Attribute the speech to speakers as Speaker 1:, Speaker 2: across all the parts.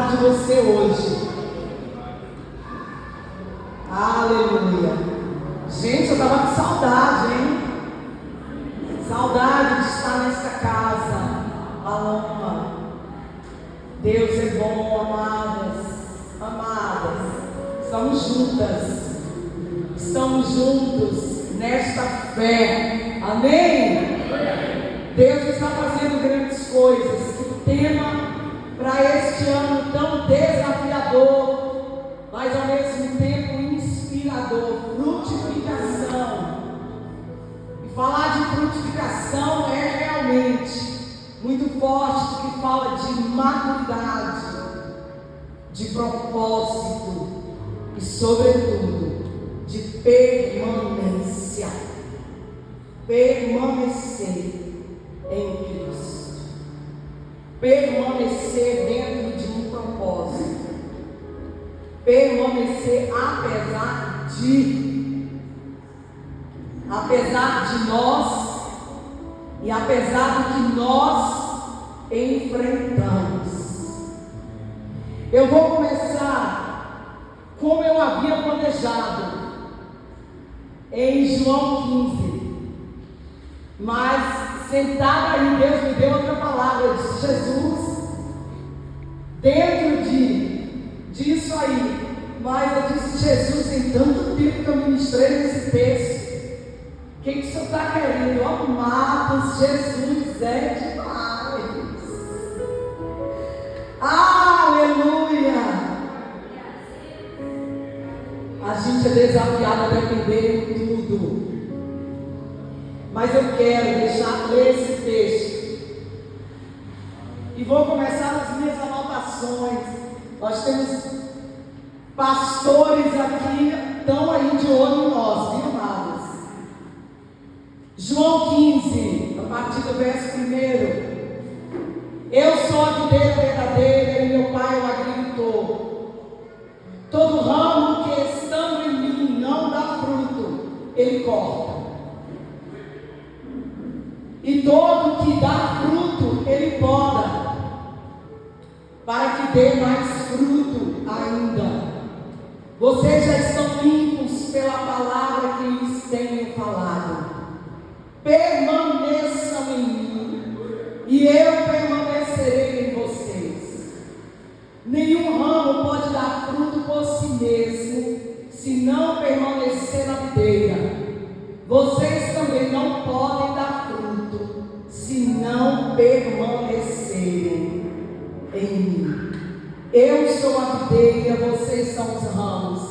Speaker 1: de você hoje. Aleluia. Gente, eu estava com saudade, hein? Saudade de estar nesta casa. Alma. Deus é bom, amadas. Estamos juntas. Estamos juntos nesta fé. Amém? Deus está fazendo grandes coisas. Que o tema para este ano tão desafiador, mas ao mesmo tempo inspirador, frutificação. E falar de frutificação é realmente muito forte, porque fala de maturidade, de propósito e, sobretudo, de permanência. Permanecer em Cristo. Permanecer dentro de um propósito. Permanecer apesar de nós e apesar do que nós enfrentamos. Eu vou começar como eu havia planejado em João 15, mas sentado aí, Deus me deu outra palavra. Eu disse: Jesus, dentro disso aí, mas eu disse: Jesus, em tanto tempo que eu ministrei nesse texto, o que o Senhor está querendo? Amados, Jesus é demais. Aleluia! A gente é desafiado a depender de tudo. Mas eu quero ler esse texto. E vou começar nas minhas anotações. Nós temos pastores aqui, estão aí de olho em nós, viu, amados? João 15, a partir do verso 1. Eu sou a videira verdadeira e meu Pai é o agricultor. Todo ramo que estando em mim não dá fruto, ele corta. E todo que dá fruto, ele poda, para que dê mais fruto ainda. Vocês já estão limpos pela palavra que lhes tenho falado. Permaneçam em mim, e eu permanecerei em vocês. Nenhum ramo pode dar fruto por si mesmo, se não permanecer na videira. Vocês também não podem dar fruto, se não permanecerem em mim. Eu sou a videira, vocês são os ramos.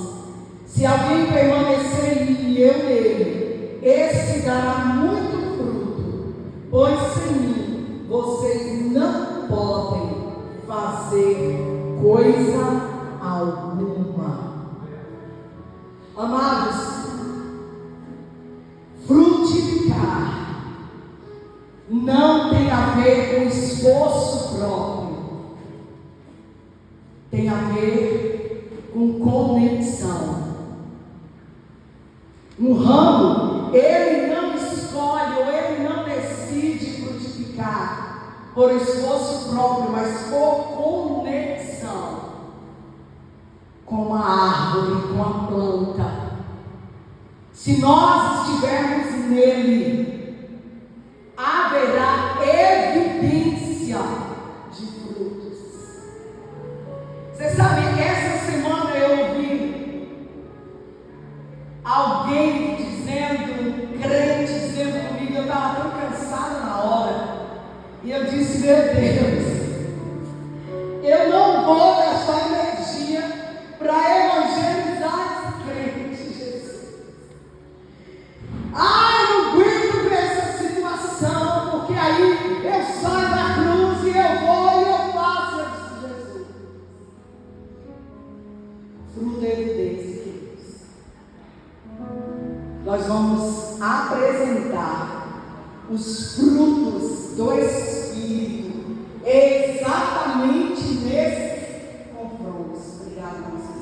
Speaker 1: Se alguém permanecer em mim e eu nele, esse dará muito fruto, pois sem mim vocês não podem fazer coisa alguma. Amados, frutificar não tem a ver com esforço próprio, tem a ver com conexão. Um ramo, ele não escolhe ou ele não decide frutificar por esforço próprio, mas por conexão com a árvore, com a planta. Se nós estivermos nele, haverá evidência de frutos. Você sabe, essa semana eu ouvi alguém dizendo, crente dizendo comigo, eu estava tão cansada na hora, e eu disse: meu Deus, eu não vou gastar energia para evangelizar esse crente, Jesus. Eu não aguento ver essa situação, porque aí eu saio da cruz e eu vou e eu faço. Eu disse: Jesus, fruto é evidência, queridos. Nós vamos apresentar os frutos do Espírito exatamente nesses confrontos. Obrigada, Jesus.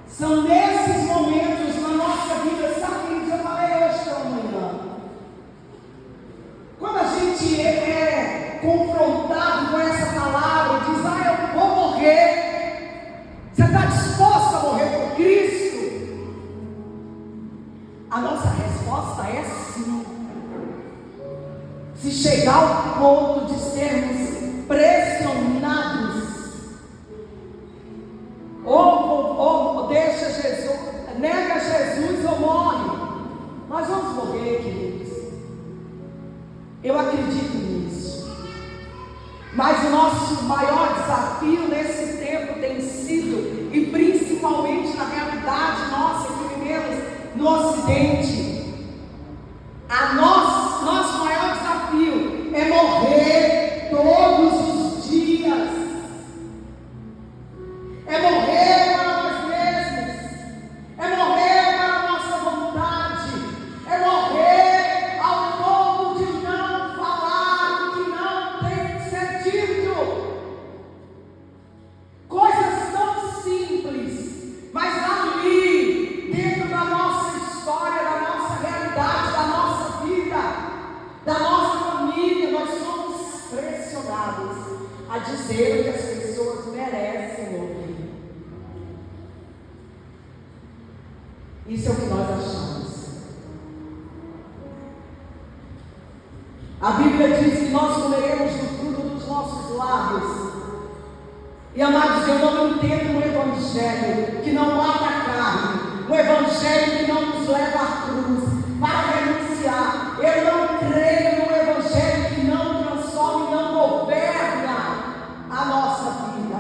Speaker 1: São nesses momentos na nossa vida, sabe o que eu falei hoje pela manhã? Quando a gente é confrontado ao ponto de sermos pressionados, ou deixa Jesus, nega Jesus ou morre. Nós vamos morrer, queridos. Eu acredito nisso. Mas o nosso maior desafio nesse tempo tem sido, e principalmente na realidade nossa que vivemos no Ocidente, nosso maior desafio é morrer todos os dias. É morrer para nós mesmos. É morrer para a nossa vontade. É morrer ao ponto de não falar o que não tem que ser dito. Coisas tão simples, mas ali, dentro da nossa história, da nossa realidade, da nossa vida, da nossa família, nós somos pressionados a dizer o que as pessoas merecem ouvir. Isso é o que nós achamos. A Bíblia diz que nós comeremos do fruto dos nossos lábios. E amados, eu não entendo um evangelho que não mata a carne, um evangelho que não nos leva à cruz para renunciar. Eu não creio num evangelho que não transforma e não governa a nossa vida.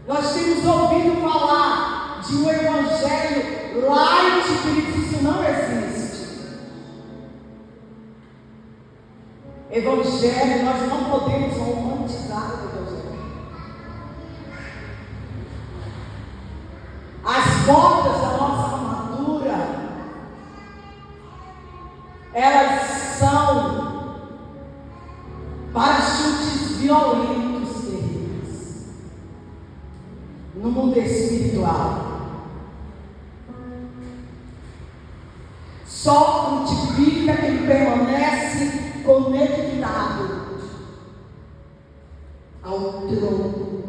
Speaker 1: Nós temos ouvido falar de um evangelho light, queridos, isso não existe. Evangelho, nós não podemos romantizar o evangelho. As botas da nossa armadura, elas são para chutes violentos, queridos, no mundo espiritual. Só frutifica quem permanece conectado ao tronco,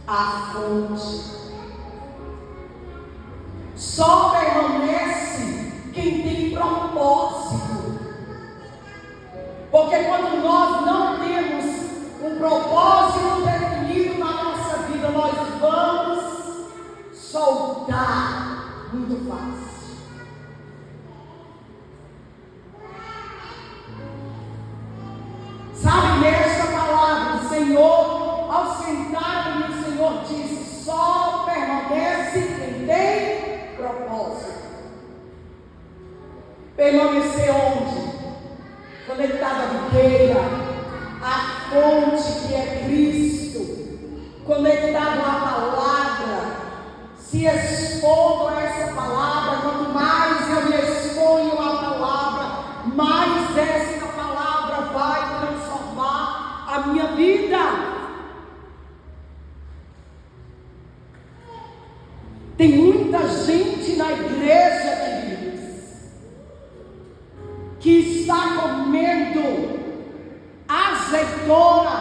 Speaker 1: à fonte. Só permanece quem tem propósito. Porque quando nós não temos um propósito definido na nossa vida, nós vamos soltar muito fácil. Sabe, nesta palavra, o Senhor, ao sentar-me, o Senhor disse: só permanece quem tem propósito. Permanecer onde? Conectado à videira, à fonte que é Cristo, conectado à palavra, se expondo a essa palavra. Quanto mais eu me exponho à palavra, mais essa palavra vai transformar a minha vida. Tem muita gente na igreja, queridos, que está comendo azeitona,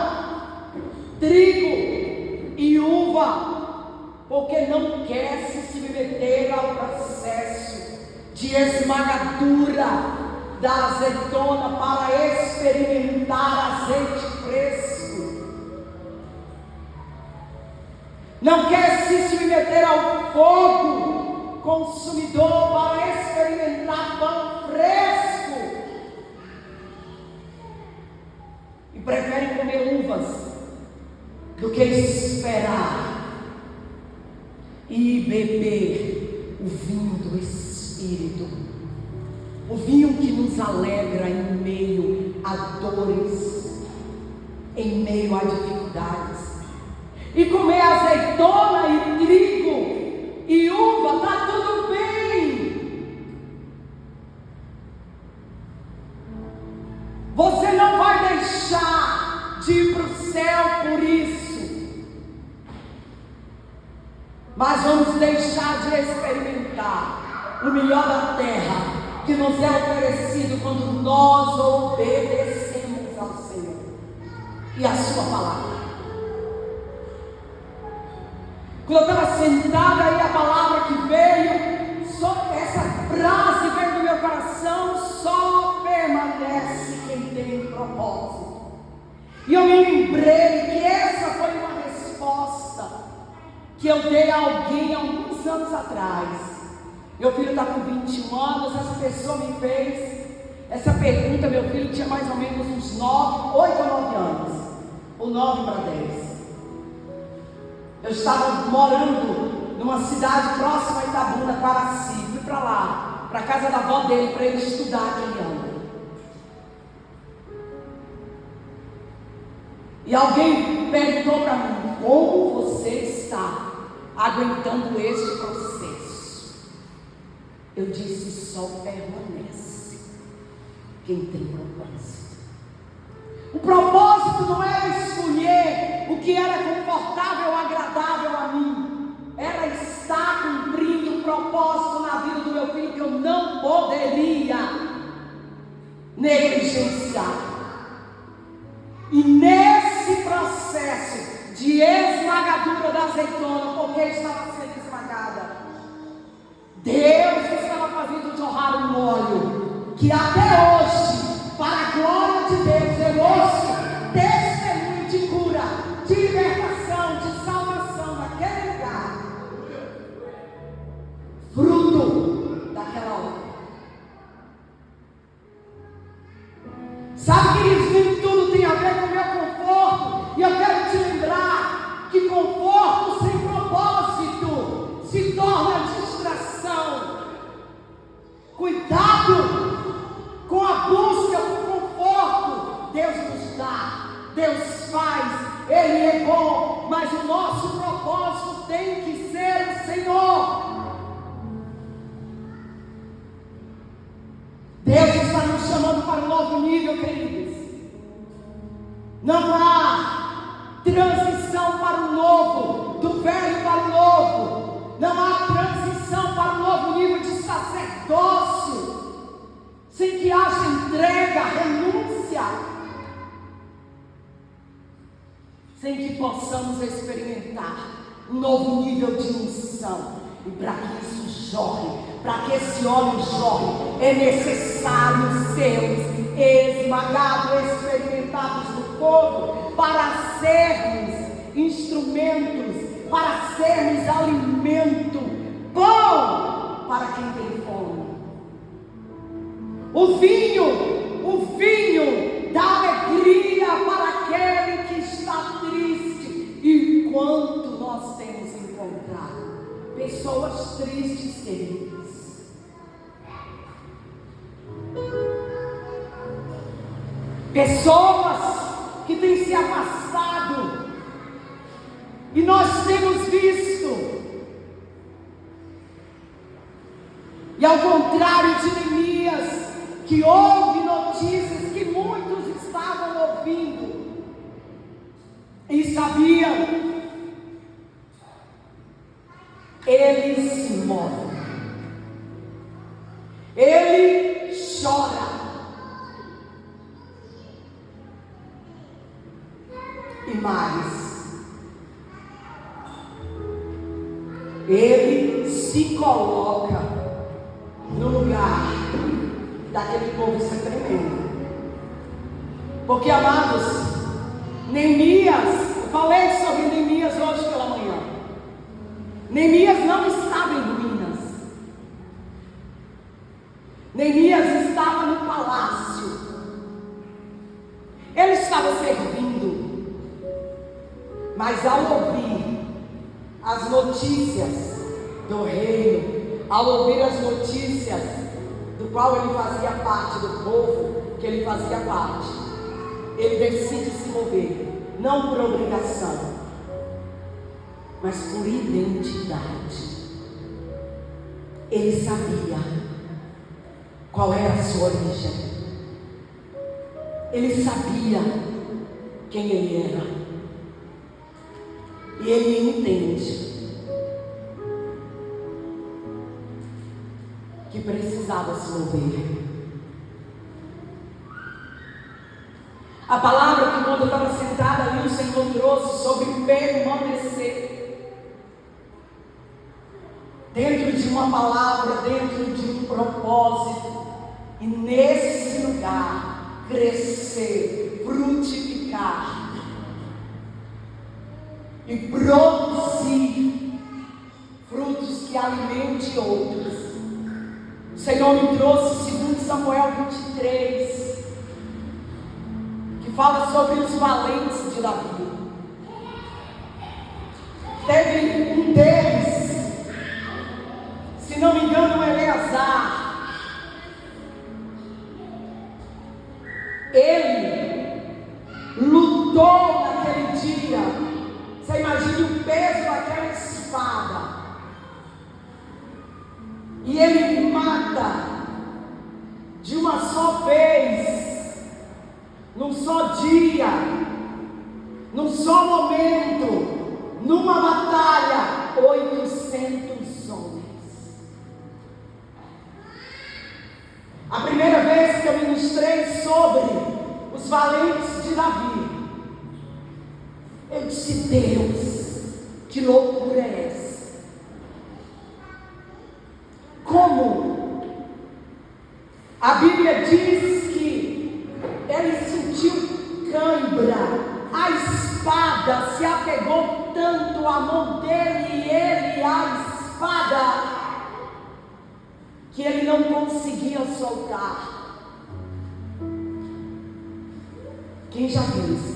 Speaker 1: trigo e uva, porque não quer se submeter ao processo de esmagadura da azeitona para experimentar azeite fresco. Não quer se submeter ao fogo consumidor para experimentar pão fresco. E prefere comer uvas do que esperar e beber o vinho do Espírito. O vinho que nos alegra em meio a dores, em meio a dificuldades. E comer azeitona e trigo e uva, está tudo bem. Você não vai deixar de ir para o céu por isso. Mas vamos deixar de experimentar o melhor da terra que nos é oferecido quando nós obedecemos ao Senhor e à sua palavra. Quando eu estava sentada aí, a palavra que veio, só essa frase veio do meu coração: só permanece E eu me lembrei que essa foi uma resposta que eu dei a alguém alguns anos atrás. Meu filho está com 21 anos, essa pessoa me fez essa pergunta. Meu filho tinha mais ou menos uns 8 ou 9 anos, ou 9 para 10. Eu estava morando numa cidade próxima a Itabuna, Quaraci. Fui para lá, para a casa da avó dele, para ele estudar aquele ano. E alguém perguntou para mim: como você está aguentando este processo? Eu disse: só permanece quem tem propósito. O propósito não era escolher o que era confortável ou agradável a mim, era estar cumprindo um propósito na vida do meu filho que eu não poderia negligenciar. E nesse processo de esmagadura da azeitona, porque estava sendo esmagada, Deus estava fazendo jorrar um óleo que até hoje, para a glória de Deus, eu ouço testemunho de cura, de libertação, de salvação naquele lugar, fruto daquela obra. Sabe, queridos, nem tudo tem a ver com o meu conforto. E eu quero te lembrar que conforto sem propósito se torna distração. Cuidado com a busca por conforto. Deus nos dá, Deus faz, Ele é bom, mas o nosso propósito tem que ser o Senhor. Deus está nos chamando para um novo nível, queridos. Não há transição para o novo, do velho para o novo. Não há transição para um novo nível de sacerdócio, sem que haja entrega, renúncia, sem que possamos experimentar um novo nível de unção. E para que isso jorre, para que esse óleo jorre, é necessário sermos esmagados, experimentados no fogo, para sermos instrumentos, para sermos alimento bom para quem tem fome. O vinho da alegria para aquele que está triste. E quanto nós temos encontrado pessoas tristes, queridos. Pessoas que têm se afastado. E nós temos visto. E ao contrário de Neemias, que houve notícias que muitos estavam ouvindo e sabiam, ele se move, ele chora, e mais, ele se coloca no lugar daquele povo. Isso é tremendo, porque, amados, Neemias, eu falei sobre Neemias hoje pela manhã. Neemias não estava em ruínas. Neemias estava no palácio. Ele estava servindo. Mas ao ouvir as notícias do reino, ao ouvir as notícias do qual ele fazia parte, do povo que ele fazia parte, ele decide se mover, não por obrigação, mas por identidade. Ele sabia qual era a sua origem. Ele sabia quem ele era. E ele entende que precisava se mover. A palavra que, quando eu estava sentada ali, o Senhor trouxe sobre permanecer. Dentro de uma palavra, dentro de um propósito, e nesse lugar crescer, frutificar, e produzir frutos que alimente outros. O Senhor me trouxe 2 Samuel 23, que fala sobre os valentes de Davi. Teve um deles, se não me engano, Eleazar. Ele lutou naquele dia. Você imagine o peso daquela espada. E ele mata de uma só vez, num só dia, num só momento, numa batalha, 800 homens. A primeira vez que eu ministrei sobre os valentes de Davi, eu disse: Deus, que loucura é essa? Como a Bíblia diz que ele sentiu cãibra, a espada se apegou tanto à mão dele e ele à espada, que ele não conseguia soltar. Quem já viu isso?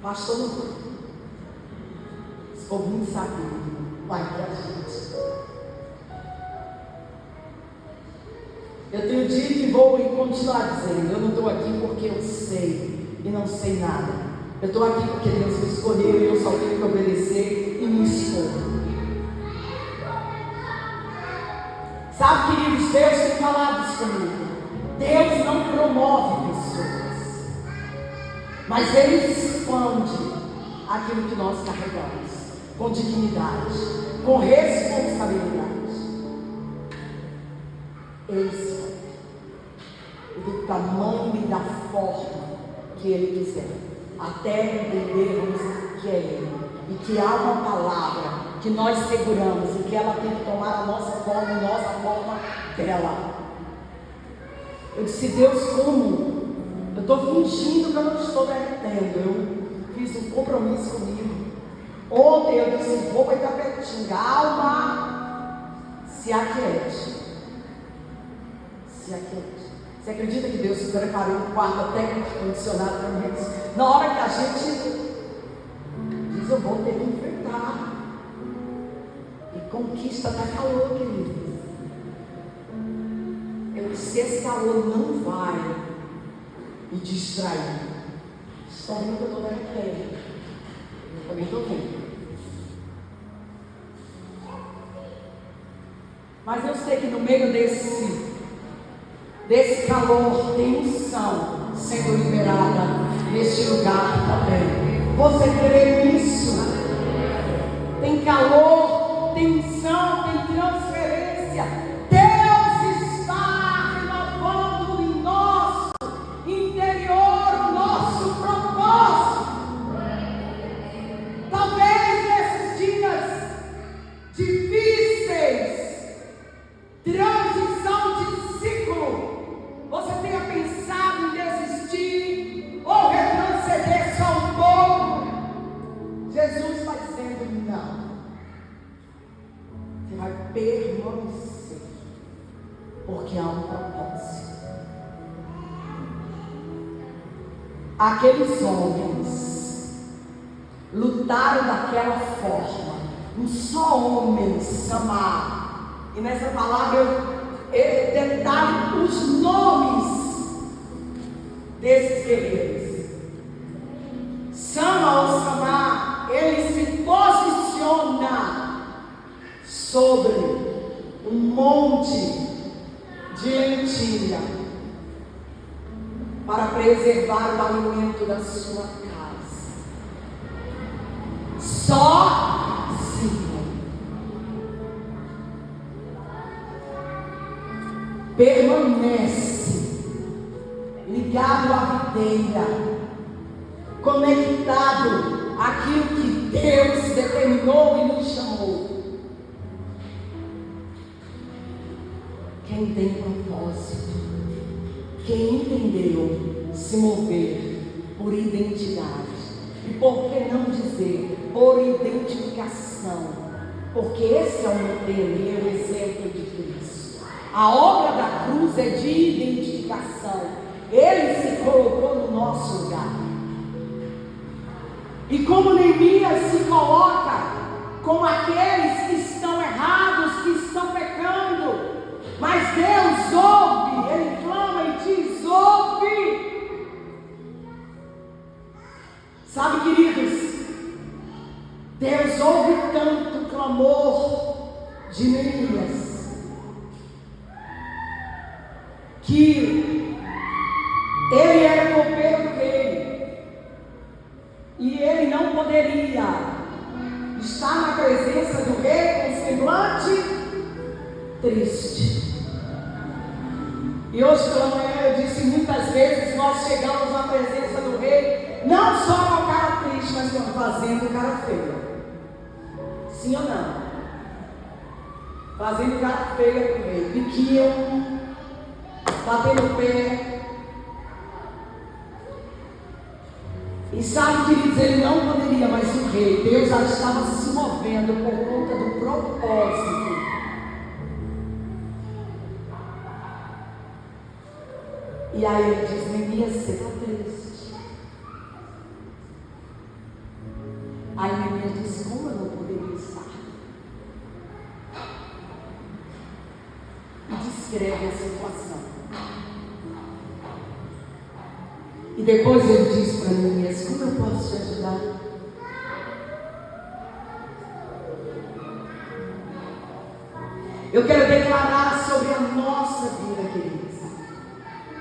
Speaker 1: Pastor, esse povo não sabe, vai pra gente. Eu tenho dito e vou continuar dizendo: eu não estou aqui porque eu sei e não sei nada. Eu estou aqui porque Deus me escolheu e eu só tenho que obedecer e me expor. Sabe, queridos, Deus tem falado isso comigo. Deus não promove pessoas, mas Ele expande aquilo que nós carregamos com dignidade, com responsabilidade. Ele expande do tamanho e da forma que Ele quiser, até entendermos que é Ele e que há uma palavra que nós seguramos e que ela tem que tomar a nossa forma e nossa forma dela. Eu disse: Deus, como? Eu estou fingindo que eu não estou derretendo. Eu fiz um compromisso comigo. Ontem eu disse: vou para Itapetinga. Alma, se aquiete. Se aquiete. Você acredita que Deus preparou um quarto até condicionado para mim? Na hora que a gente diz: eu vou ter que enfrentar. E conquista dá calor, querido. Eu disse: esse calor não vai me distrair. Só vendo que eu estou derretendo. Eu também estou vendo. Mas eu sei que no meio desse calor tem unção sendo liberada neste lugar também. Você crê nisso? Tem calor, tem unção, tem transferência. Deus está renovando em nosso interior o nosso propósito. Talvez nesses dias difíceis, transição de ciclo, você tenha pensado em desistir ou retroceder só um pouco. Jesus está dizendo: não. Você vai permanecer, porque há um propósito. Aqueles homens lutaram daquela forma. Um só homem, Samar. E nessa palavra eu detalho os nomes desses guerreiros. Samar, ele se posiciona sobre um monte de lentilha para preservar o alimento da sua casa. Sozinho. Permanece ligado à videira, conectado àquilo que Deus determinou e nos chamou. Quem tem propósito, quem entendeu se mover por identidade, E por que não dizer, por identificação? Porque esse é o modelo e é o exemplo de Cristo. A obra da cruz é de identificação. Ele se colocou no nosso lugar. E como Neemias se coloca como aqueles que estão errados, que estão pecando, mas Deus ouve, Ele clama e diz: ouve. Sabe, queridos, Deus ouve tanto o clamor de Neemias, que ele era copeiro do rei, e ele não poderia estar na presença do rei com semblante triste. E hoje pela manhã eu disse, muitas vezes nós chegamos na presença do rei, não só com a cara triste, mas fazendo cara feia. Sim ou não? Fazendo cara feia pro rei, biquinho, batendo o pé. E sabe, queridos, ele não poderia, mas o rei, Deus já estava se movendo por conta do propósito. E aí ele diz: Neemias, você está triste. Aí Neemias disse: como eu não poderia estar? E descreve a situação. E depois ele diz para Neemias: como eu posso te ajudar? Eu quero declarar sobre a nossa vida, queridos,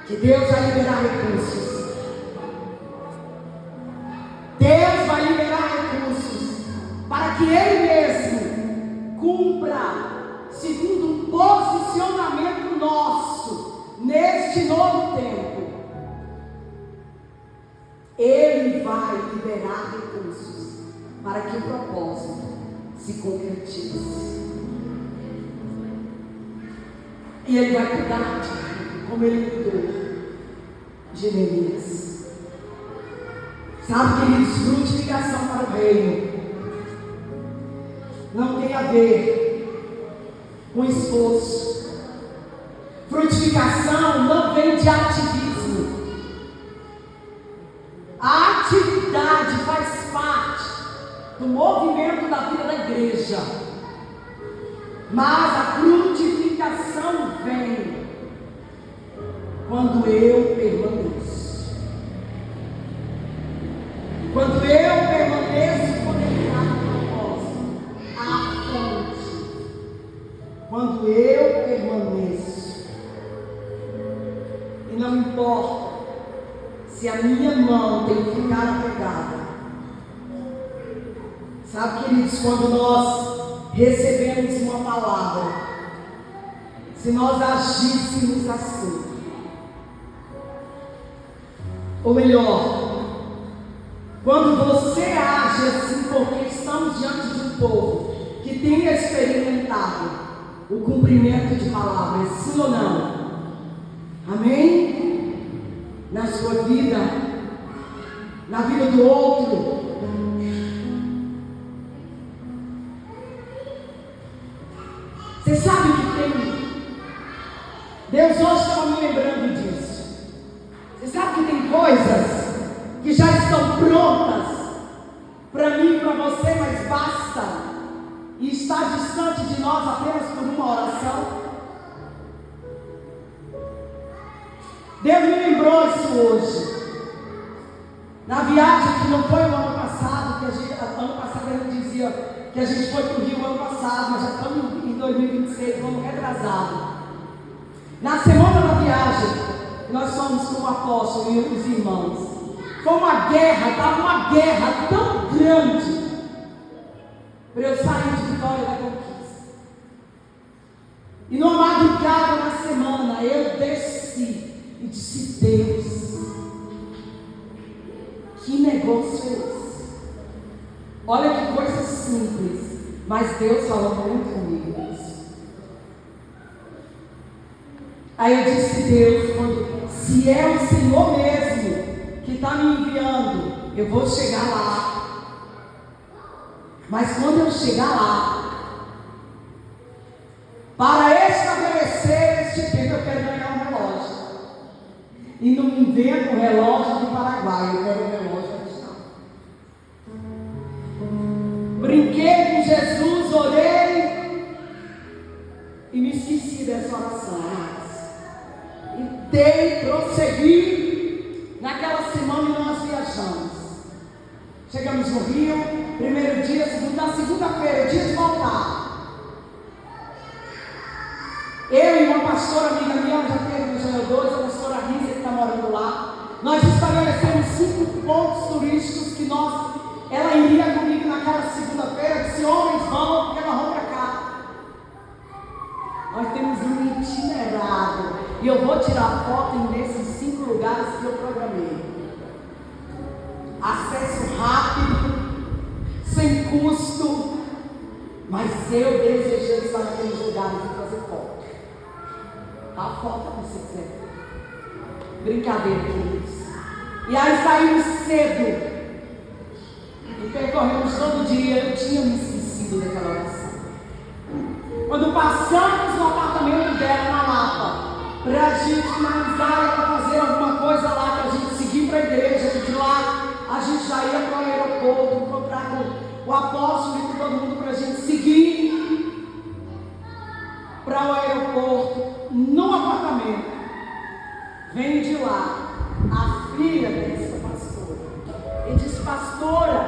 Speaker 1: que Deus vai liberar recursos. Deus vai liberar recursos para que Ele mesmo cumpra segundo um posicionamento nosso neste novo tempo. Ele vai liberar recursos para que o propósito se concretize. E Ele vai cuidar de tudo, como Ele cuidou de Neemias. Sabe, queridos, frutificação para o reino não tem a ver com esforço. Frutificação não vem de ativismo. A atividade faz parte do movimento da vida da igreja, mas a frutificação vem quando eu permaneço. Quando eu permaneço conectado ao propósito, à fonte. Quando eu permaneço, e não importa se a minha mão tem que ficar apegada. Sabe, queridos, quando nós recebemos uma palavra, se nós agíssemos assim, ou melhor, quando você age assim, porque estamos diante de um povo que tem experimentado o cumprimento de palavras, sim ou não? Amém? Na sua vida, na vida do outro. Você sabe o que tem? Deus hoje estava me lembrando disso. Você sabe que tem coisas que já estão prontas para mim e para você, mas basta e está distante de nós apenas por uma oração. Deus me lembrou isso hoje. Na viagem que não foi o ano passado, ano passado ele dizia que a gente foi para o Rio ano passado, mas já estamos em 2026, ano retrasado. Na semana da viagem, nós fomos com o apóstolo e os irmãos. Foi uma guerra, estava uma guerra tão grande para eu sair de Vitória da Conquista. E numa madrugada na semana, eu desci e disse: Deus, que negócio é esse? Olha que coisa simples, mas Deus falou muito comigo nisso. Aí eu disse: Deus, se é o Senhor mesmo que está me enviando, eu vou chegar lá. Mas quando eu chegar lá, para estabelecer este tempo, eu quero ganhar um relógio. E não me venha com o relógio do Paraguai, eu quero um relógio cristão. Brinquei com Jesus, orei e me esqueci dessa oração. E prossegui naquela semana e nós viajamos. Chegamos no Rio, primeiro dia, na segunda-feira, dia de voltar. Eu e uma pastora amiga minha, já teve no Joel 2, a pastora Risa, que está morando lá. Nós estabelecemos 5 pontos turísticos que ela iria comigo naquela segunda-feira. Disse: homens vão, porque nós vamos para cá. Nós temos um itinerário. E eu vou tirar foto nesses 5 lugares que eu programei. Acesso rápido, sem custo. Mas eu desejei estar naqueles lugares e fazer foto. A foto que você quer. Brincadeira, queridos. E aí saímos cedo. E percorremos todo o dia. Eu tinha me esquecido daquela oração. Quando passamos no apartamento dela na Lapa, para a gente finalizar, ela fazer alguma coisa lá, para a gente seguir para a igreja, de lá a gente já ia para o aeroporto, encontrar com o apóstolo e com todo mundo, para a gente seguir para o aeroporto. No apartamento, vem de lá a filha dessa pastora e diz: pastora,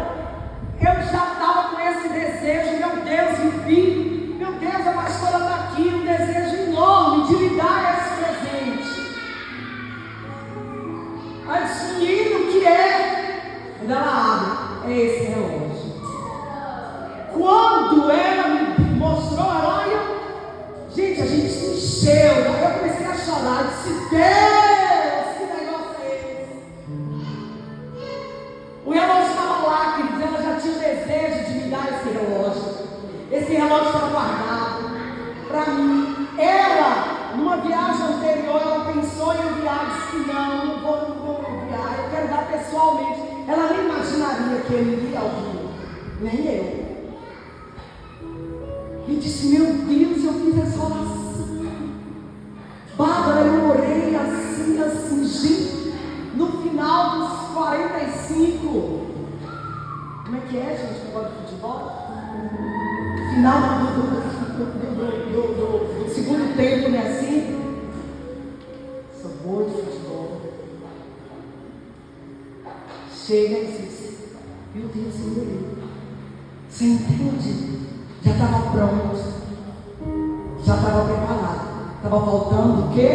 Speaker 1: eu já estava com esse desejo, meu Deus, enfim, meu Deus, a pastora está aqui, um desejo enorme de lhe dar esse presente. Aí disse: menino, o que é? Quando ela abre, é esse relógio. Quando ela me mostrou, gente, a gente se encheu. Eu comecei a chorar. Eu disse: Deus, que negócio é esse? O relógio estava lá, queridos. Ela já tinha o desejo de me dar esse relógio. Esse relógio estava guardado para mim. Ela, numa viagem anterior, ela pensou em enviar. Disse que não vou enviar. Eu quero dar pessoalmente. Ela nem imaginaria que eu iria ao Rio. Nem eu. E disse: meu Deus, eu fiz essa oração. Bárbara, eu orei assim, gente. No final dos 45. Como é que é, gente? Negócio de futebol? Final do segundo tempo, não é assim? Sou boa de futebol. Chega e diz: meu Deus, eu orei. Você entende? Já estava pronto, já estava preparado. Estava faltando o quê?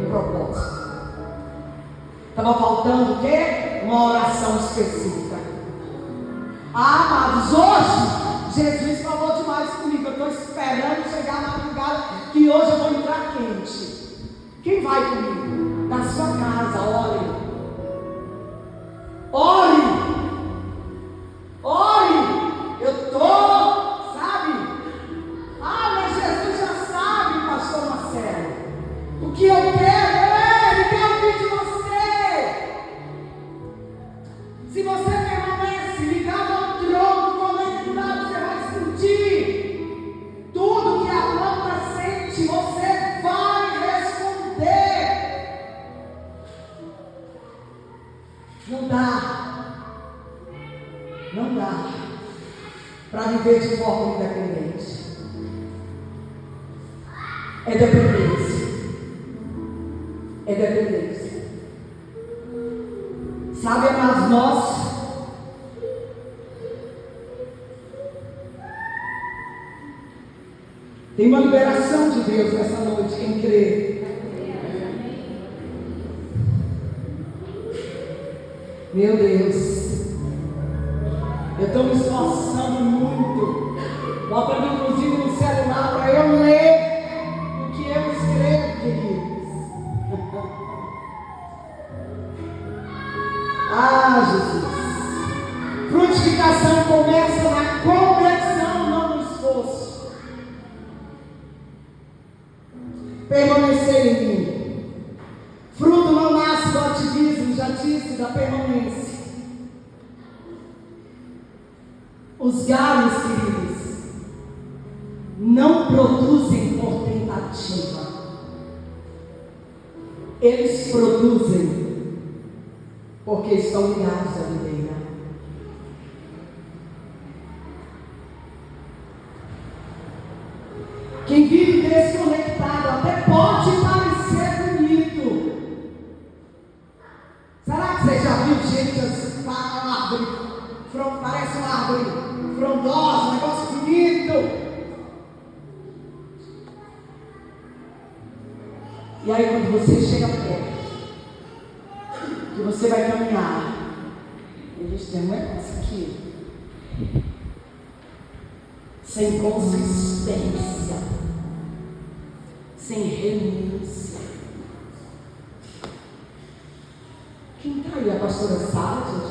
Speaker 1: Um propósito. Estava faltando o quê? Uma oração específica. Amados, hoje Jesus falou demais comigo. Eu estou esperando chegar na madrugada, que hoje eu vou entrar quente. Quem vai comigo? Na sua casa, ore. Ore. Ore. Eu estou. O que eu quero, Ele quer ouvir de você. Se você permanece ligado ao trono, conectado, você vai sentir tudo que a planta sente, você vai responder. Não dá para viver de forma independente. É dependência. É dependência. Sabe, amados, nós tem uma liberação de Deus nessa noite, quem crê. Meu Deus, eu estou me esforçando muito, botando inclusive no celular para eu ler o que eu escrevo, queridos. Jesus. Frutificação começa na conversão, não no esforço. Permanecer em mim. Fruto não nasce do ativismo, já disse, da permanência. Os galhos, queridos, não produzem por tentativa. Eles produzem porque estão ligados à videira. Quem vive desconectado até pode parecer bonito. Será que você já viu gente assim, uma árvore, parece uma árvore frondosa, um negócio bonito? E aí quando você chega perto, que você vai caminhar, eles têm um negócio aqui, sem consistência, sem renúncia. Quem está aí? A pastora Sara, gente?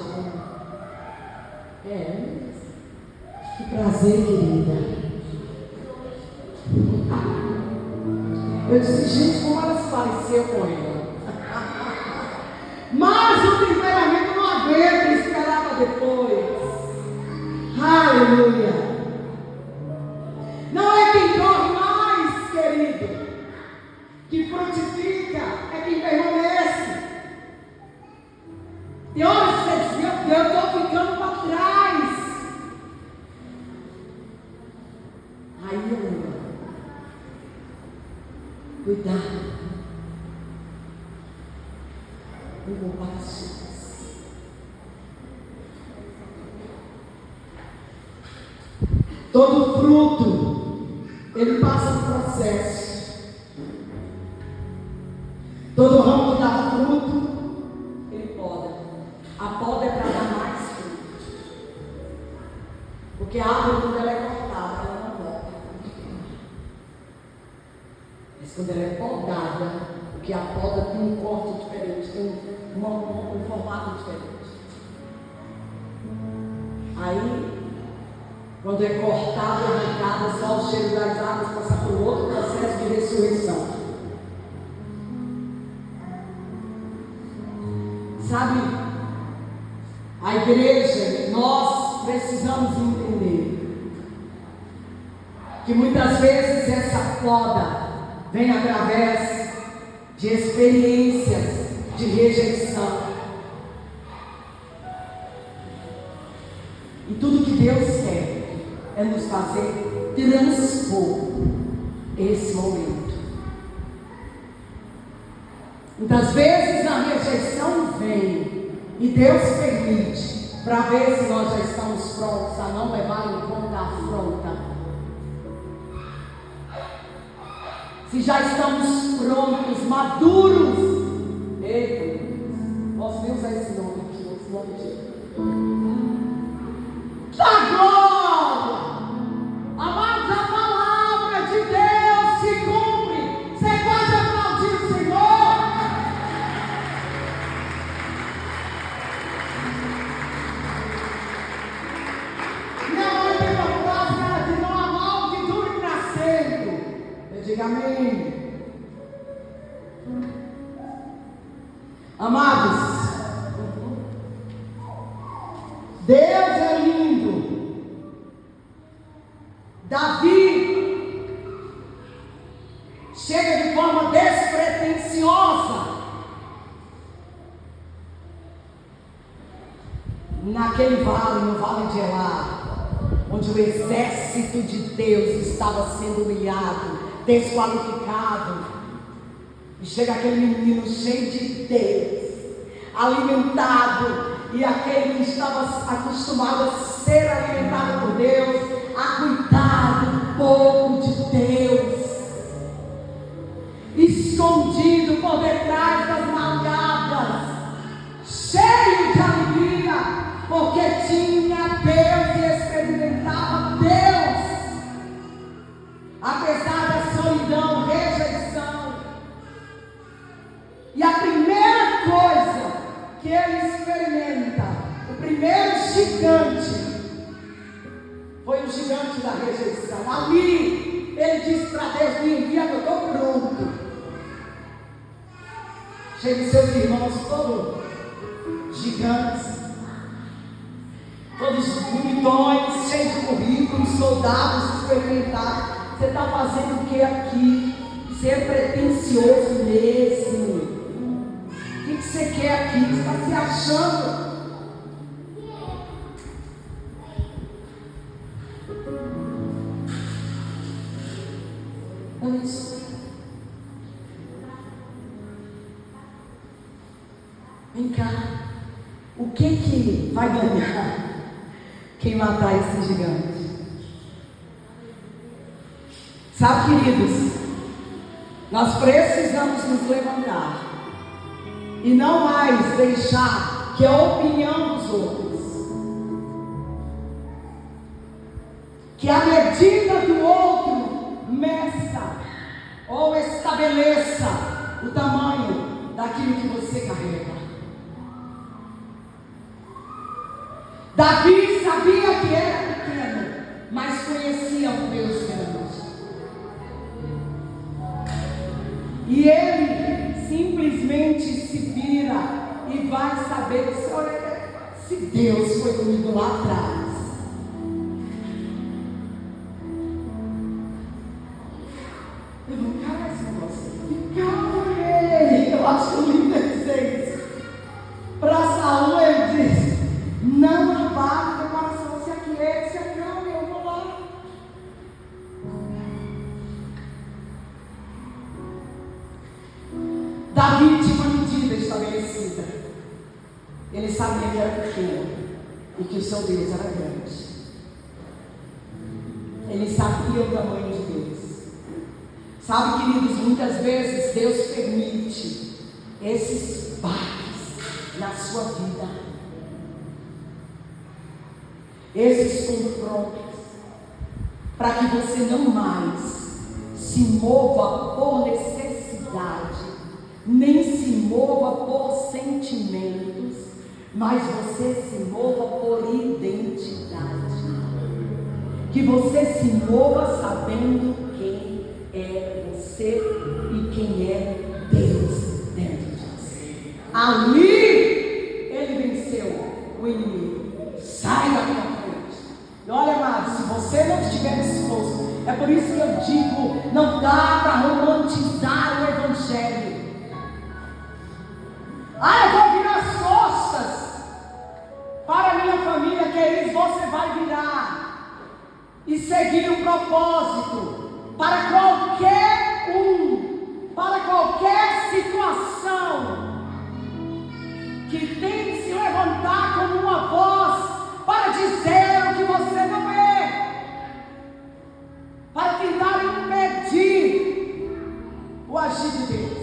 Speaker 1: Que prazer, querida. Eu disse, gente, como ela se pareceu com ela. Mas o temperamento não aguenta esperar para depois. Aleluia. Não é quem corre mais, querido, que frutifica, é quem permanece. E olha, você diz, eu estou ficando para trás. Aí, olha, cuidado com comparações. Todo fruto, ele passa um processo. Todo ramo que dá fruto, ele poda. A poda é para dar mais fruto. Porque a árvore, quando ela é cortada, ela não volta. Mas quando ela é podada, porque a poda tem um corte diferente, tem um formato diferente. Aí, quando é cortada e arrancada, só o cheiro das águas passa por outro processo de ressurreição. Sabe, a igreja, nós precisamos entender que muitas vezes essa poda vem através de experiências de rejeição. E tudo que Deus quer é nos fazer transpor esse momento. Muitas vezes a rejeição vem e Deus permite para ver se nós já estamos prontos a não levar em conta a afronta. Se já estamos prontos, maduros. Eita, posso nem usar esse nome aqui, esse nome de da glória. Amados, a palavra de Deus se cumpre. Você pode aplaudir o Senhor? Minha mãe tem uma frase, ela diz, não há mal que dure para sempre. Eu digo amém. Amados, Deus é lindo. Davi chega de forma despretensiosa naquele vale, no vale de Elá, onde o exército de Deus estava sendo humilhado, desqualificado. E chega aquele menino cheio de Deus, alimentado. E aquele que estava acostumado a ser alimentado por Deus, a cuidar um pouco de Deus, escondido por detrás das malhadas, cheio de alegria, porque tinha Deus e experimentava Deus, apesar da solidão, rejeição. E a primeira coisa que ele experimenta, o primeiro gigante, foi o gigante da rejeição. Ali, ele disse para Deus, me envia que eu estou pronto. Chega os seus irmãos todos gigantes. todos bonitões, cheios de currículos, soldados experimentados. Você está fazendo o que aqui? Você é pretencioso mesmo. O que você quer aqui? Você está se achando? Olha isso. Vem cá. O que vai ganhar quem matar esse gigante? Sabe, queridos, nós precisamos nos levantar e não mais deixar que a opinião dos outros, que a medida do outro meça ou estabeleça o tamanho daquilo que você carrega. Davi sabia que era pequeno, mas conhecia um Deus grande. E ele simplesmente se vira e vai saber se Deus foi comigo lá atrás. Eu vou encarar esse negócio. Calma, rei. Eu acho lindo dizer isso. Para Saul ele diz: não abate teu coração, se aquiete, se acalme, eu vou lá. Davi tinha uma medida estabelecida. Ele sabia que era pequeno e que o seu Deus era grande. Ele sabia o tamanho de Deus. Sabe, queridos, muitas vezes Deus permite esses baques na sua vida, esses confrontos, para que você não mais se mova por necessidade, nem se mova por sentimentos, mas você se mova por identidade. Que você se mova sabendo quem é você e quem é Deus dentro de você. Ali ele venceu o inimigo. Sai da minha frente. E olha, amado, se você não estiver disposto, é por isso que eu digo, não dá para romantizar o evangelho. Eu vou virar as costas para a minha família, que é isso. Você vai virar e seguir um propósito para qualquer situação que tem que se levantar como uma voz para dizer o que você não é, para tentar impedir o agir de Deus.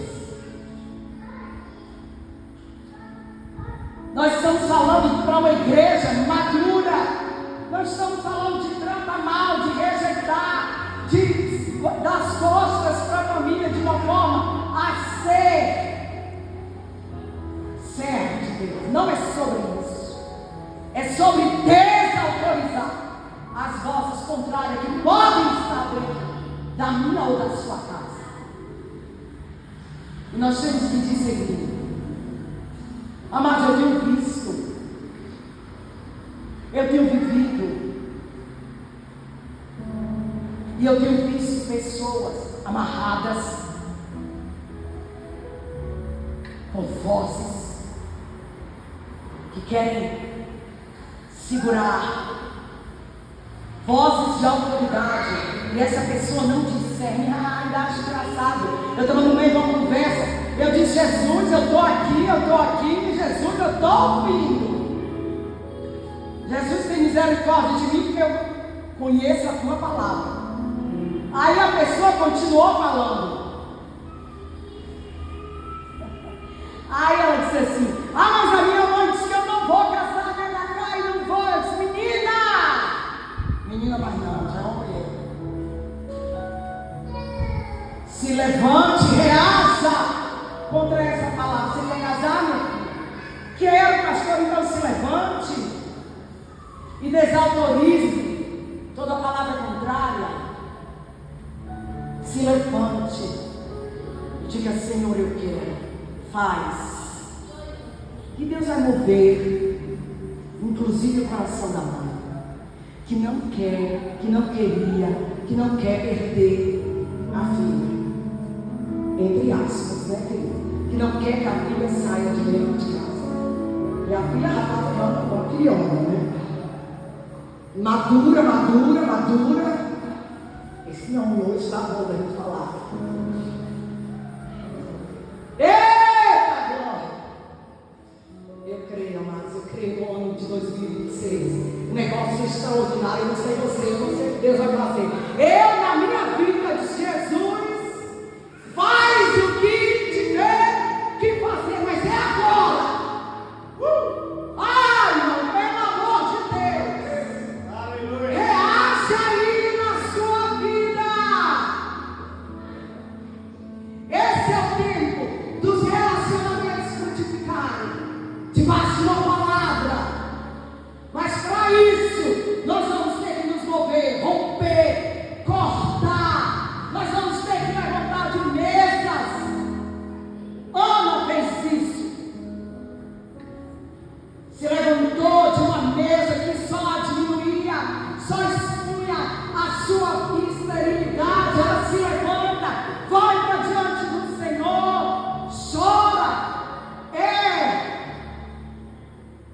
Speaker 1: Nós estamos falando para uma igreja madura. Nós estamos falando de tratar mal, de rejeitar, de dar as costas para a família de uma forma a ser servo de Deus. Não é sobre isso. É sobre desautorizar as vozes contrárias que podem estar dentro da minha ou da sua casa. E nós temos que discernir. Amados, eu tenho visto, eu tenho vivido, e eu tenho visto pessoas amarradas com vozes que querem segurar, vozes de autoridade, e essa pessoa não discerne. Ainda acho engraçado. Eu estava no meio de uma conversa, eu disse: Jesus, eu estou aqui, Jesus, eu estou ouvindo. Jesus tem misericórdia de mim, porque eu conheço a tua palavra. Aí a pessoa continuou falando. Aí ela disse assim: mas a minha mãe disse que eu não vou casar, e não vou. Eu disse: menina, mas não, já é uma mulher. Se levante, reaja contra essa palavra. Você quer casar, meu filho? Quero, pastor. Então se levante e desautorize toda palavra contrária. Se levante e diga: Senhor, eu quero. Faz. E Deus vai mover, inclusive inclusive o coração da mãe, que não quer, que não queria, que não quer perder a filha. Entre aspas, né, querido? Que não quer que a filha saia de dentro de casa. E a filha já está ficando uma filhona, né? Madura, madura, madura. Esse nome hoje está bom da gente falar. Eita glória! Eu creio, amados, eu creio no ano de 2026. Um negócio extraordinário. Eu não sei você, eu não sei o que Deus vai fazer. Eu, na minha vida, disse Jesus, faz o que tiver que fazer, mas é agora. Ai, irmão, pelo amor de Deus. Aleluia. Reaja aí na sua vida. Esse é o tempo dos relacionamentos frutificarem debaixo de uma palavra. Mas para isso, nós vamos ter que nos mover, romper, cortar. Nós vamos ter que levantar de mesas. Ana fez isso. Se levantou de uma mesa que só diminuía, só expunha a sua esterilidade. Ela se levanta, vai para diante do Senhor, chora, é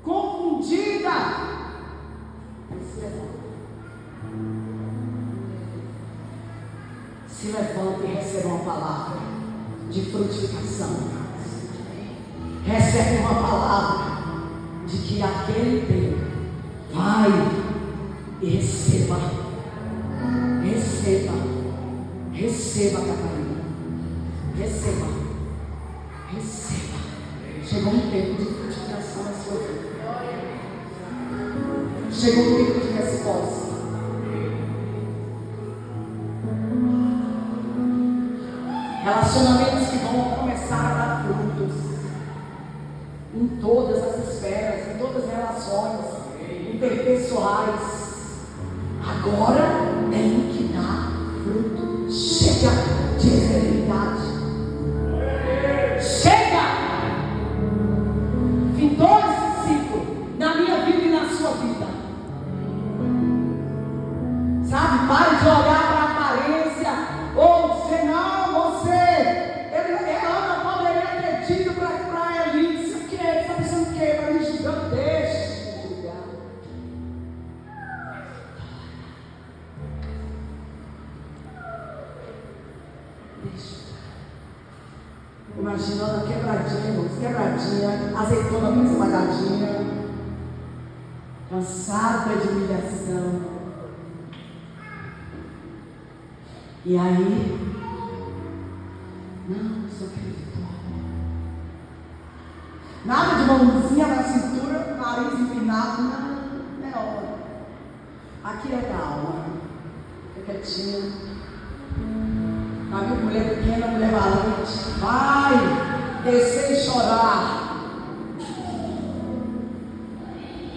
Speaker 1: confundida, mas se levanta. Se levanta e recebe uma palavra de frutificação. Recebe uma palavra de que aquele tempo vai e receba, receba, receba, Catarina, receba, receba. Chegou um tempo de frutificação na sua vida. Chegou um tempo de resposta. Relacionamentos que vão começar a dar frutos em todas as esferas, em todas as relações interpessoais. Agora tem que dar fruto. Chega de esterilidade. Chega! Findou esse ciclo na minha vida e na sua vida. Sabe? Pare de olhar para a aparência ou dizer, não, você. Ana poderia ter dito para Eli, isso que é, está pensando o que? Para me julgar, deixa de julgar. Deixa. Imaginando quebradinha, azeitona bem esmagadinha, cansada de humilhação. E aí, não, só quero vitória. Nada de mãozinha na cintura, nariz empinado, não é hora. Aqui é calma, fica quietinha. A minha mulher pequena, mulher valente, vai descer e chorar.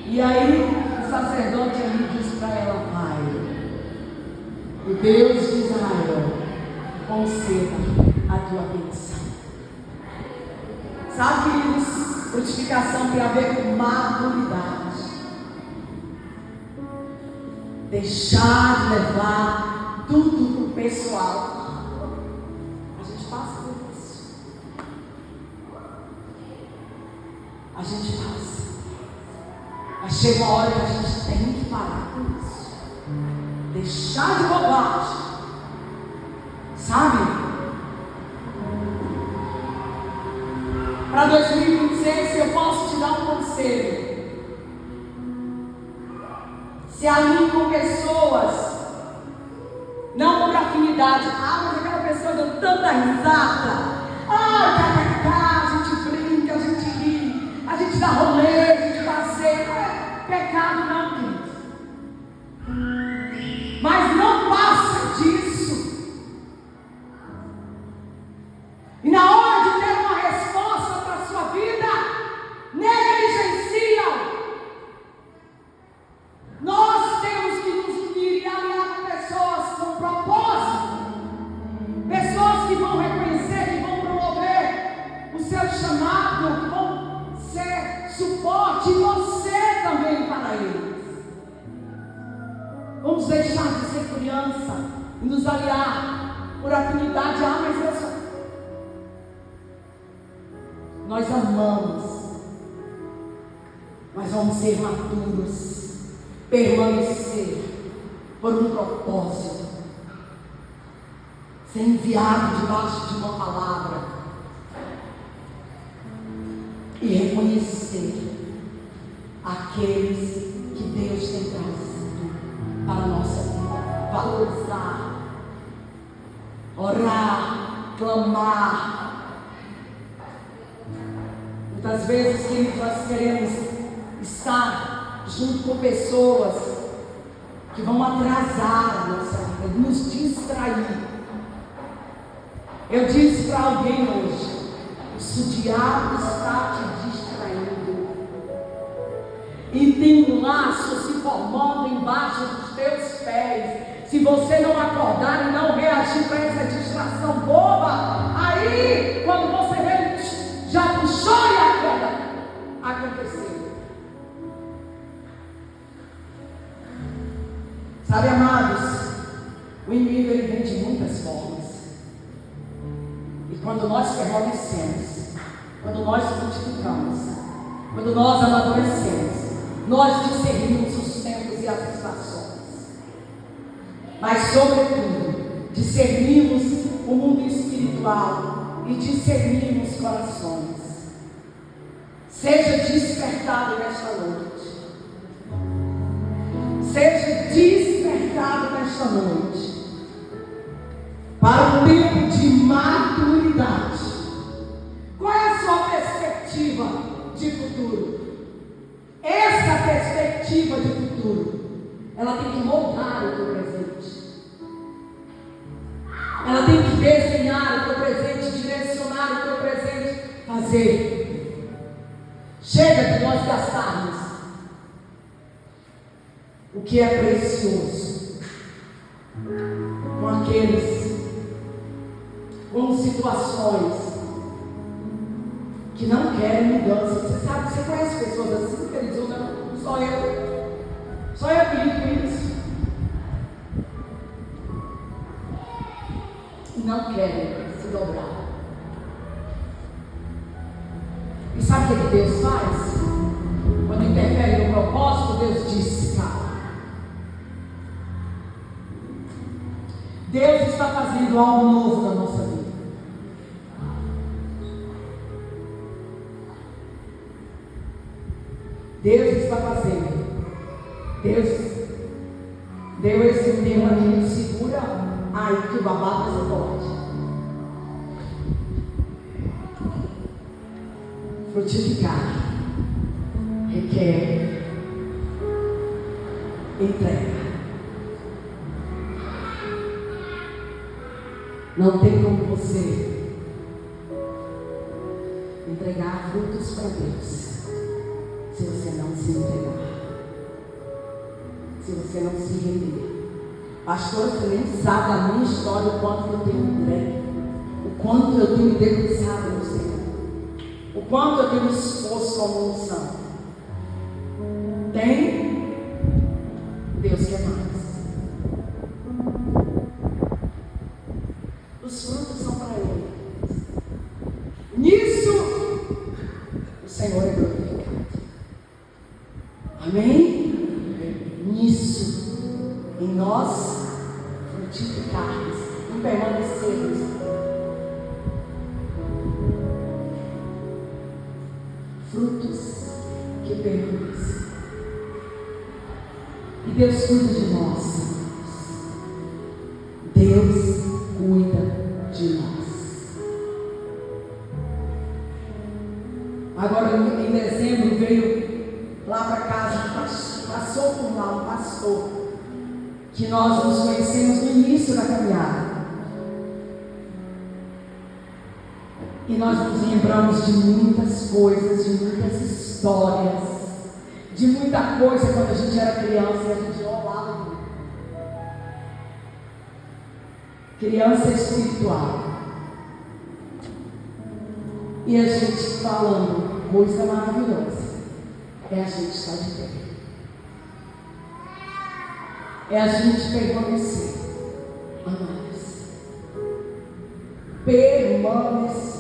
Speaker 1: E aí, o sacerdote ali diz para ela, vai. O Deus de Israel, conceda a tua bênção. Sabe, queridos, frutificação tem a ver com maturidade. Deixar de levar tudo para o pessoal. A gente passa por isso. A gente passa. Mas chega uma hora que a gente tem que parar com isso. Deixar de bobagem, sabe? Para 2026 eu posso te dar um conselho. Se alinhe com pessoas, não por afinidade. Mas aquela pessoa deu tanta risada. A gente brinca, a gente ri, a gente dá rolê, a gente passeia. Não é pecado não, querido. Mas não passa disso. E na hora de ter uma resposta para a sua vida, negligenciam. Nós temos que nos unir e aliar com pessoas com propósito. Pessoas que vão reconhecer, que vão promover o seu chamado, que vão ser vamos deixar de ser criança e nos aliar por afinidade. Mas nós amamos. Nós vamos ser maduros, permanecer por um propósito, ser enviado debaixo de uma palavra e reconhecer aqueles que Deus tem trazido para a nossa vida, valorizar, orar, clamar. Muitas vezes, queridos, nós queremos estar junto com pessoas que vão atrasar a nossa vida, nos distrair. Eu disse para alguém hoje: se o diabo está te distraindo e tem um laço se formando embaixo dos teus pés, se você não acordar e não reagir para essa distração boba, aí quando você vê, já puxou e a queda aconteceu. Sabe, amados, o inimigo ele vem de muitas formas. E quando nós permanecemos, quando nós frutificamos, quando nós amadurecemos, nós discernimos os tempos e as estações. Mas, sobretudo, discernimos o mundo espiritual e discernimos corações. Seja despertado nesta noite. Seja despertado nesta noite para um tempo de maturidade. Qual é a sua perspectiva de futuro? Essa perspectiva de futuro, ela tem que moldar o teu presente. Ela tem que desenhar o teu presente, direcionar o teu presente, fazer. Chega de nós gastarmos o que é precioso com aqueles, com situações que não querem mudança. Você sabe, você conhece pessoas assim, queridos? Não, só eu que lido com isso. E não querem se dobrar. E sabe o que Deus faz? Quando interfere no propósito, Deus diz: cara, Deus está fazendo algo novo na nossa vida. Deus está fazendo. Deus deu esse tema aqui, segura aí que o babado vai ser forte. Frutificar requer entrega. Não tem como você entregar frutos para Deus se você não se entregar, se você não se render. Pastor, você nem sabe a minha história, o quanto eu tenho entregue, o quanto eu tenho debruçado no Senhor, o quanto eu tenho esforço como unção. Tem? Deus quer mais. Os frutos são para Ele. Nisso, o Senhor é glorificado. Amém? Nisso, em nós frutificarmos, em permanecermos. Frutos que permanecem. E Deus cuida de nós. Deus cuida de nós. Agora, em dezembro, veio lá para casa, passou por lá um pastor, que nós nos conhecemos no início da caminhada. E nós nos lembramos de muitas coisas, de muitas histórias, de muita coisa quando a gente era criança e a gente rolava. Criança espiritual. E a gente falando, coisa maravilhosa, é a gente estar de pé. é a gente permanecer. Amados, permanecer.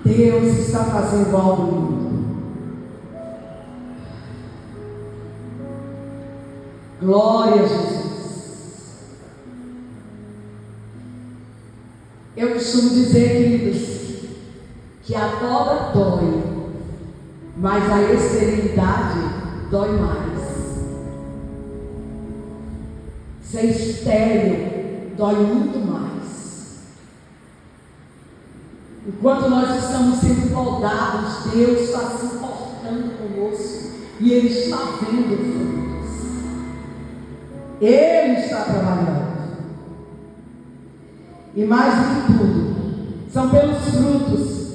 Speaker 1: Deus está fazendo algo lindo. Glória a Jesus. Eu costumo dizer, queridos, que a poda dói, mas a esterilidade dói mais. Ser estéril dói muito mais. Enquanto nós estamos sendo podados, Deus está se importando conosco e Ele está vendo frutos. Ele está trabalhando. E mais do que tudo, são pelos frutos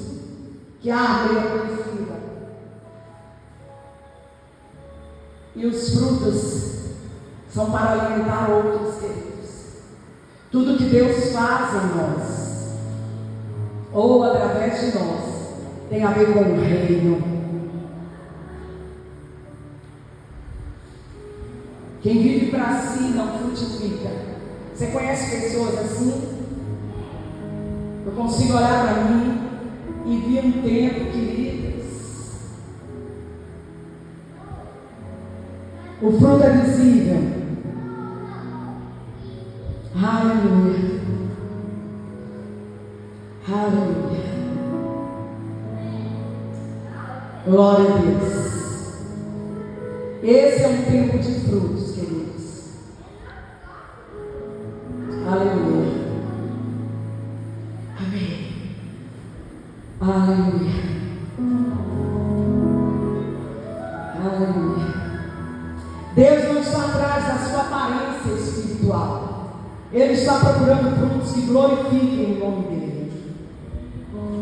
Speaker 1: que a árvore é conhecida. E os frutos são para alimentar outros, queridos. Tudo que Deus faz em nós, ou através de nós, tem a ver com o reino. Quem vive para si não frutifica. Você conhece pessoas assim? Eu consigo olhar para mim e vi um tempo, queridos. O fruto é visível. Aleluia. Aleluia. Glória a Deus. Esse é um tempo de frutos, queridos. Aleluia. Amém. Aleluia. Aleluia. Deus não está atrás da sua aparência espiritual. Ele está procurando frutos que glorifiquem o nome dele.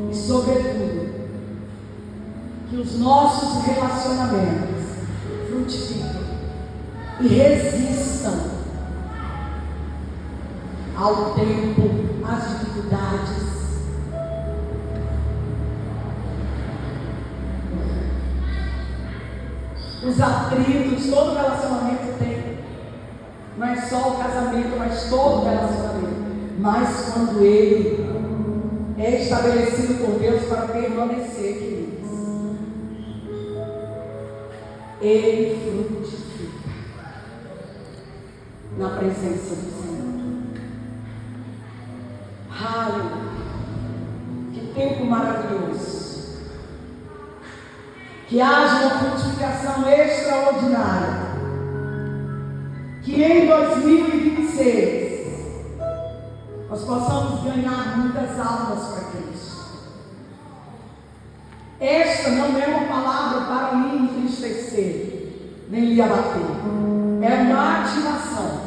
Speaker 1: E sobretudo, que os nossos relacionamentos frutifiquem e resistam ao tempo, às dificuldades. Os atritos, todo relacionamento tem. Não é só o casamento, mas todo relacionamento. Mas quando ele é estabelecido por Deus para permanecer, queridos, ele frutifica na presença do Senhor. Aleluia. Que tempo maravilhoso. Que haja uma frutificação extraordinária. Que em 2026 nós possamos ganhar muitas almas para Cristo. Esta não é uma palavra para lhe entristecer, nem lhe abater. É uma ativação.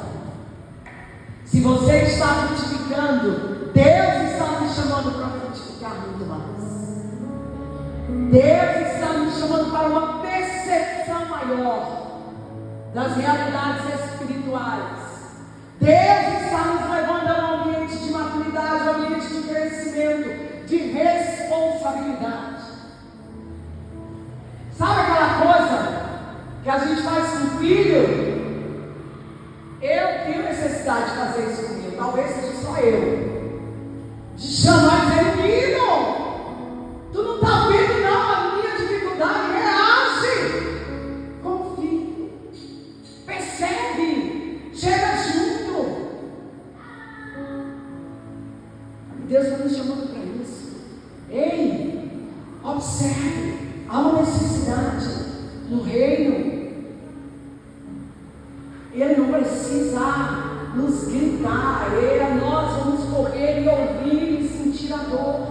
Speaker 1: Se você está frutificando, Deus está me chamando para frutificar muito mais. Deus está me chamando para uma percepção maior das realidades espirituais. Deus está nos levando a um ambiente de maturidade, a um ambiente de crescimento, de responsabilidade. Sabe aquela coisa que a gente faz com o filho? Eu tenho necessidade de fazer isso comigo, talvez seja só eu. De chamar e dizer, menino, tu não está vendo não a minha dificuldade, reage, confie, percebe, chega junto. Deus está nos chamando para isso. Ei, observe, há uma necessidade no reino. Ele não precisa nos gritar, nós vamos correr e ouvir e sentir a dor.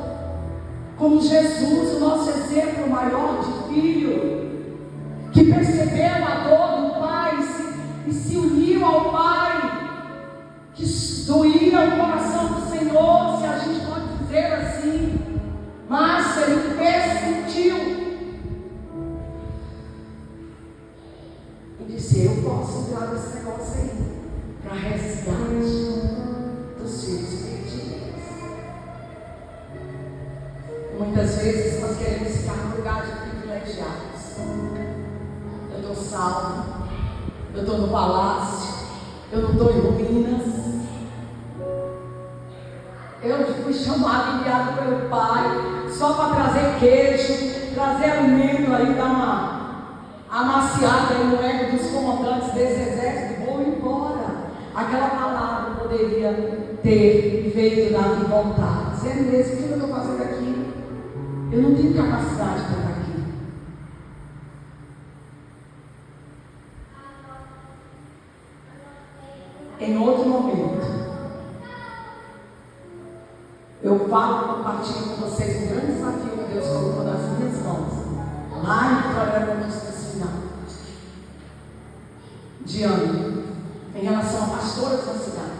Speaker 1: Como Jesus, o nosso exemplo maior de filho, que percebeu a dor do Pai e se uniu ao Pai, que doía o coração do Senhor, se a gente pode dizer assim, mas ele pressentiu. E disse, eu posso usar esse negócio aí para resgate dos filhos perdidos. Muitas vezes nós queremos ficar no lugar de privilegiados. Eu estou estou salvo, eu estou no palácio, eu não estou em ruínas. Eu fui chamado, enviado pelo Pai, só para trazer queijo, trazer alimento aí, dar uma amaciada aí no ego dos comandantes desse exército. Vou embora. Aquela palavra poderia ter feito Davi voltar. Sério mesmo, o que eu estou fazendo aqui? Eu não tenho capacidade para estar aqui. Em outro momento, eu falo, compartilho com vocês um grande desafio que Deus colocou nas minhas mãos, lá em Vitória da Notícia Final, de ano, em relação a pastoras na cidade.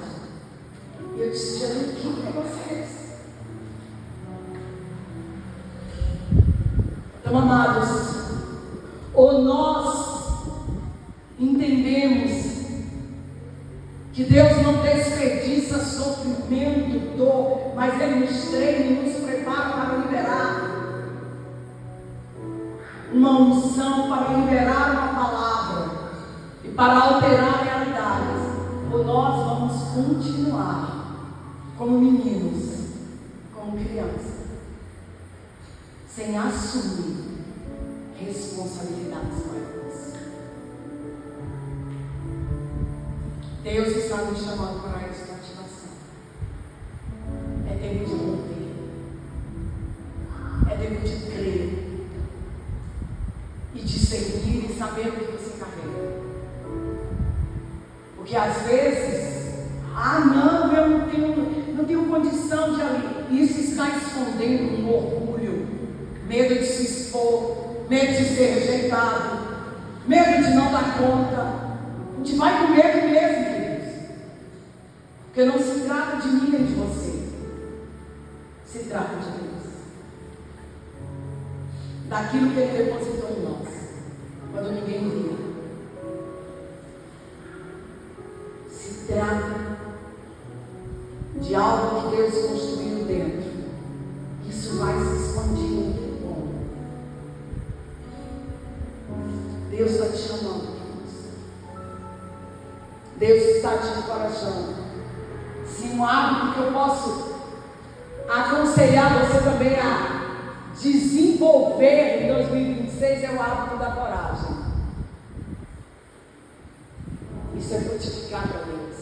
Speaker 1: E eu disse: Jesus, que negócio é esse? Então, amados, ou nós entendemos que Deus não desperdiça sofrimento, dor, mas Ele nos treina e nos prepara para liberar uma unção, para liberar uma palavra e para alterar realidades. Ou nós vamos continuar como meninos, como crianças, sem assumir responsabilidades maiores. Deus está nos chamando para esta ativação. É tempo de romper. É tempo de crer. E discernir e saber o que você carrega. Porque às vezes, não, eu não tenho condição de ali. Isso está escondendo um orgulho, medo de se expor, medo de ser rejeitado, medo de não dar conta. A gente vai com medo mesmo, queridos. Porque não se trata de mim nem de você. Se trata de Deus. Daquilo que Ele depositou em nós. Quando ninguém via. Se trata de algo que Deus construiu dentro. Isso vai se expandir no teu mundo. Deus está te chamando. Deus está te encorajando. Se um hábito que eu posso aconselhar você também a desenvolver em 2026 é o hábito da coragem. Isso é frutificar para Deus,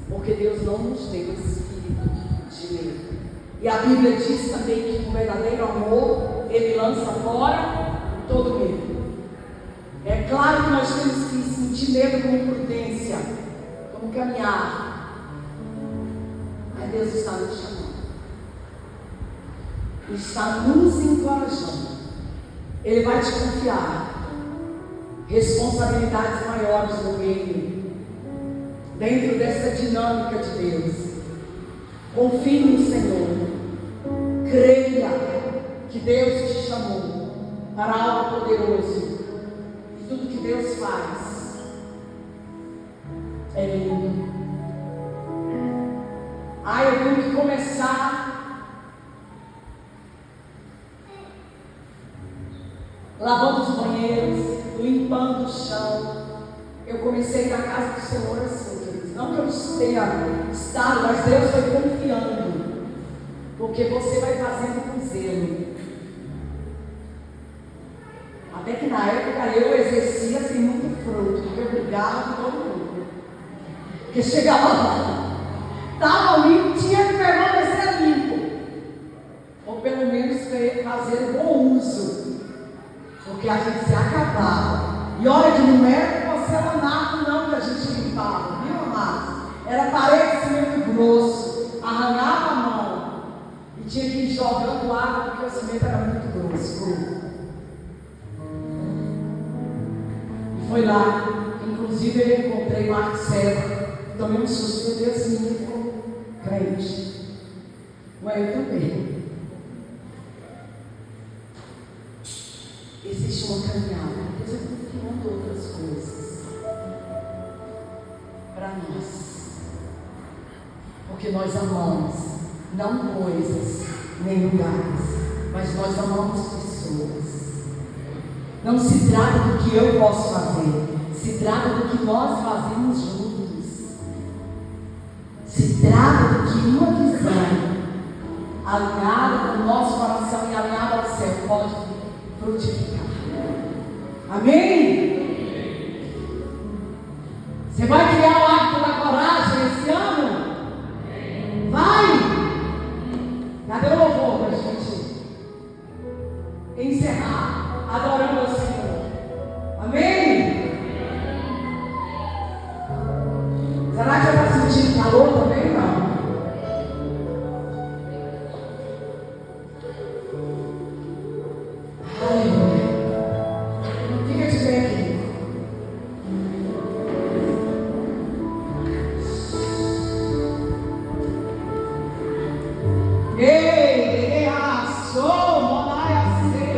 Speaker 1: porque Deus não nos deu espírito de medo. E a Bíblia diz também que o verdadeiro amor, ele lança fora todo medo. É claro que nós temos que sentir medo com prudência, como caminhar. Mas Deus está nos chamando. Está nos encorajando. Ele vai te confiar responsabilidades maiores no reino, dentro dessa dinâmica de Deus. Confie no Senhor. Creia que Deus te chamou para algo poderoso. E tudo que Deus faz é lindo. Eu tenho que começar lavando os banheiros, limpando o chão. Eu comecei na casa do Senhor assim, queridos. Não que eu tenha estado, mas Deus foi confiando. Porque você vai fazendo com zelo. Até que na época eu exercia sem muito fruto, porque eu brigava com todo mundo. Porque chegava lá, estava limpo, tinha que permanecer limpo. Ou pelo menos fazer bom uso. Porque a gente se acabava. E olha que não era porcelanato não que a gente limpava, viu, amados? Era parede de cimento grosso, arranhava a mão. E tinha que ir jogando água porque o cimento era muito grosso. E foi lá, inclusive eu encontrei Marco César, tomei um susto, meu Deus, esse menino ficou crente. Ué, eu também. Existe uma caminhada, Deus está confiando outras coisas para nós, porque nós amamos não coisas nem lugares, mas nós amamos pessoas. Não se trata do que eu posso fazer, se trata do que nós fazemos juntos. Se trata do que uma visão alinhada no nosso coração e alinhada ao céu pode frutificar. Amém? Você vai criar o hábito da coragem esse ano? Vai! Cadê o louvor para a gente encerrar adorando ao Senhor? Amém? Será que você está sentindo calor também? Não. Aleluia. Fica de pé aqui. Ei, sou monaia ser.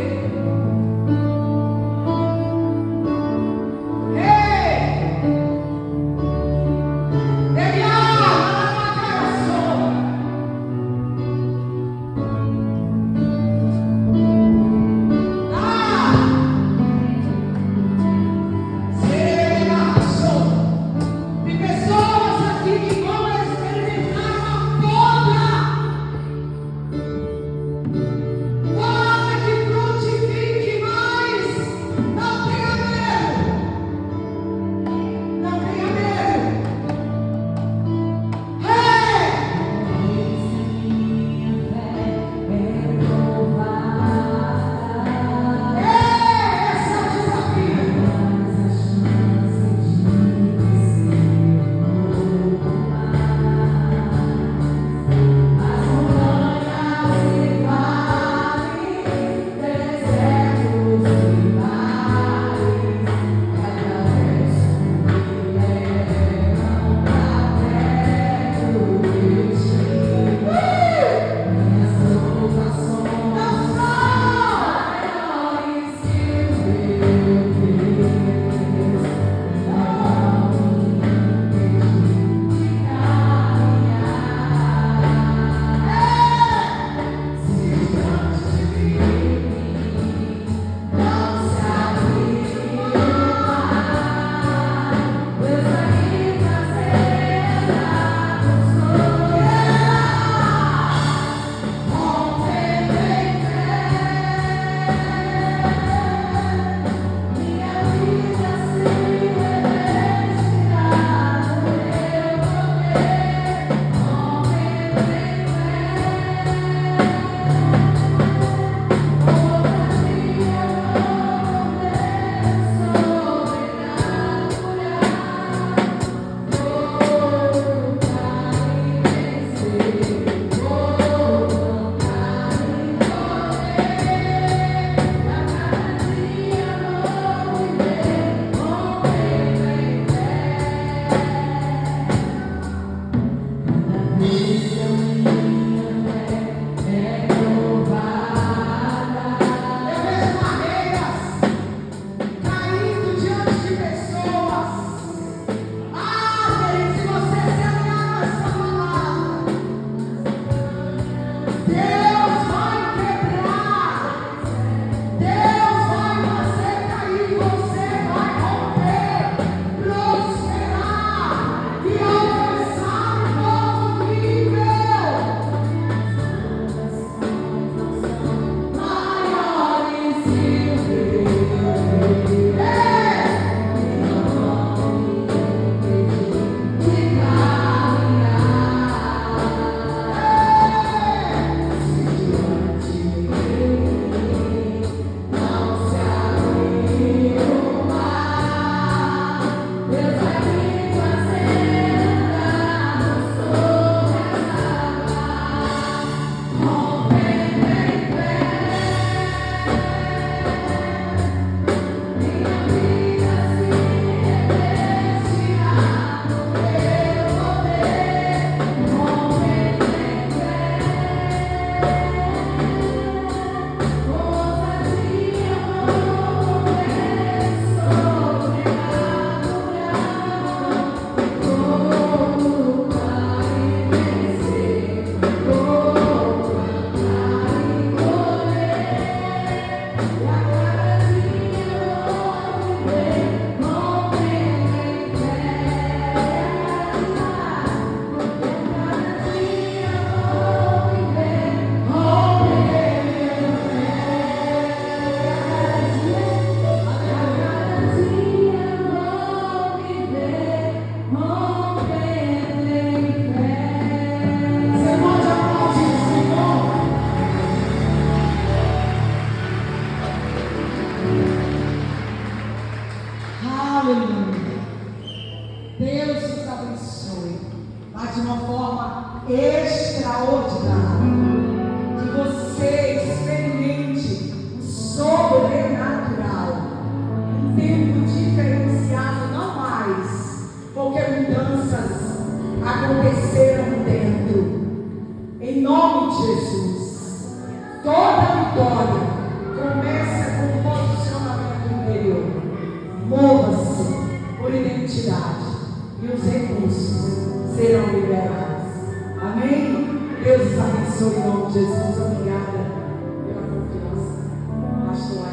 Speaker 1: Aleluia. Deus nos abençoe, mas de uma forma extraordinária. Que você experimente o sobrenatural, um tempo diferenciado, não mais, porque mudanças aconteceram dentro. Em nome de Jesus, toda vitória começa com um posicionamento interior. Mova-se por identidade e os recursos serão liberados. Amém? Deus os abençoe em nome de Jesus. Obrigada pela confiança. Pastor